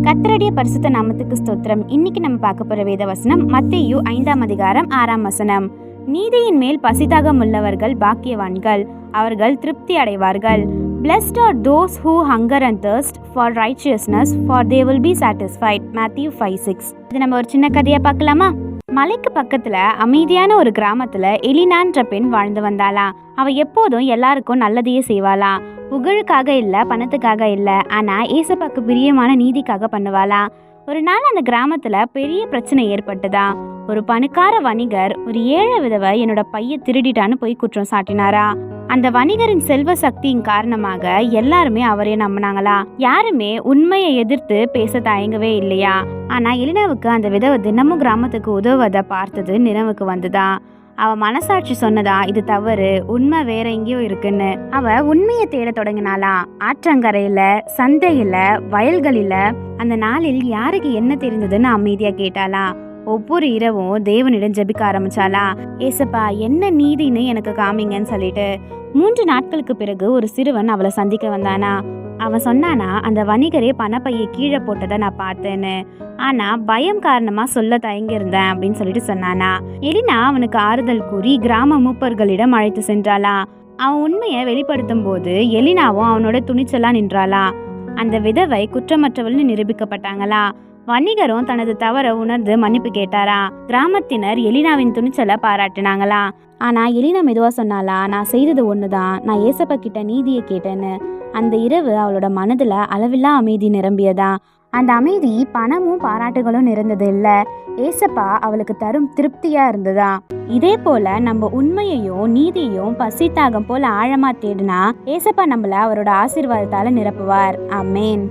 கர்த்தருடைய பரிசுத்த நாமத்துக்கு ஸ்தோத்திரம். இன்னைக்கு நம்ம பார்க்க போற வேத வசனம் மத்தேயு 5ஆம் அதிகாரம் 6ஆம் வசனம். நீதியின் மேல் பசிதாகம் உள்ளவர்கள் பாக்கியவான்கள், அவர்கள் திருப்தி அடைவார்கள். Blessed are those who hunger and thirst for righteousness, for they will be satisfied. Matthew 5:6. இது நம்ம ஒரு சின்ன கதையா பார்க்கலாமா? மலைக்கு பக்கத்துல அமைதியான ஒரு கிராமத்துல எலினான்ற பெண் வாழ்ந்து வந்தாளாம். அவ எப்போதும் எல்லாருக்கும் நல்லதையே செய்வாளாம். புகழுக்காக இல்ல, பணத்துக்காக இல்ல, ஆனா ஏசப்பாக்கு பிரியமான நீதிக்காக பண்ணுவாளாம். ஒரு நாள் அந்த கிராமத்துல பெரிய பிரச்சனை ஏற்பட்டதா. ஒரு பணக்கார வணிகர் ஒரு ஏழை விதவை என்னோட பைய திருடிட்டான்னு போய் குற்றம் சாட்டினாரா. அந்த வணிகரின் செல்வ சக்தியின் காரணமாக எல்லாருமே அவரே நம்பினாங்களா. யாருமே உண்மையை எதிர்த்து பேச தயங்கவே இல்லையா. ஆனா எலினாவுக்கு அந்த விதவை தினமும் கிராமத்துக்கு உதவுவதை பார்த்தது நினைவுக்கு வந்துதா. அவ மனசாட்சி சொன்னதா, இது தவறு, உண்மை வேற எங்கேயோ இருக்குன்னு. அவ உண்மையை தேட தொடங்கினாளா. ஆற்றங்கரையில, சந்தையில, வயல்களில. அந்த நாளில் யாருக்கு என்ன தெரிந்ததுன்னு அமைதியா கேட்டாளா. ஒவ்வொரு இரவும் தேவனிடம் ஜெபிக்க ஆரம்பிச்சாளா. ஏசப்பா, என்ன நீதின்னு எனக்கு காமிங்கன்னு சொல்லிட்டு. 3 நாட்களுக்கு பிறகு ஒரு சிறுவன் அவளை சந்திக்க வந்தானா. அவன் சொன்னானா, அந்த வணிகரே பணப்பையை கீழே போட்டதை நான் பார்த்தேன்னு, ஆனா பயம் காரணமா சொல்ல தயங்கியிருந்தேன் அப்படின்னு சொல்லிட்டு சொன்னானா. எலினா அவனுக்கு ஆறுதல் கூறி கிராம மூப்பர்களிடம் அழைத்து சென்றாளா. அவன் உண்மையை வெளிப்படுத்தும் போது எலினாவும் அவனோட துணிச்சலா நின்றாளா. அந்த விதவை குற்றமற்றவள்னு நிரூபிக்கப்பட்டாங்களா. வணிகரும் தனது தவற உணர்ந்து மன்னிப்பு கேட்டாரா. கிராமத்தினர் எலினாவின் துணிச்சலை பாராட்டினாங்களா. ஆனா எலினா மெதுவா சொன்னாலா, நான் செய்தது ஒண்ணுதான், நான் ஏசப்பா கிட்ட நீதியை கேட்டேன்னு. அந்த இரவு அவளோட மனதுல அளவில்லா அமைதி நிரம்பியதா. அந்த அமைதி பணமும் பாராட்டுகளும் நிறைந்தது இல்ல, ஏசப்பா அவளுக்கு தரும் திருப்தியா இருந்ததா. இதே போல நம்ம உண்மையையும் நீதியையும் பசித்தாகம் போல ஆழமா தேடினா ஏசப்பா நம்மள அவரோட ஆசீர்வாதத்தால நிரப்புவார். ஆமேன்.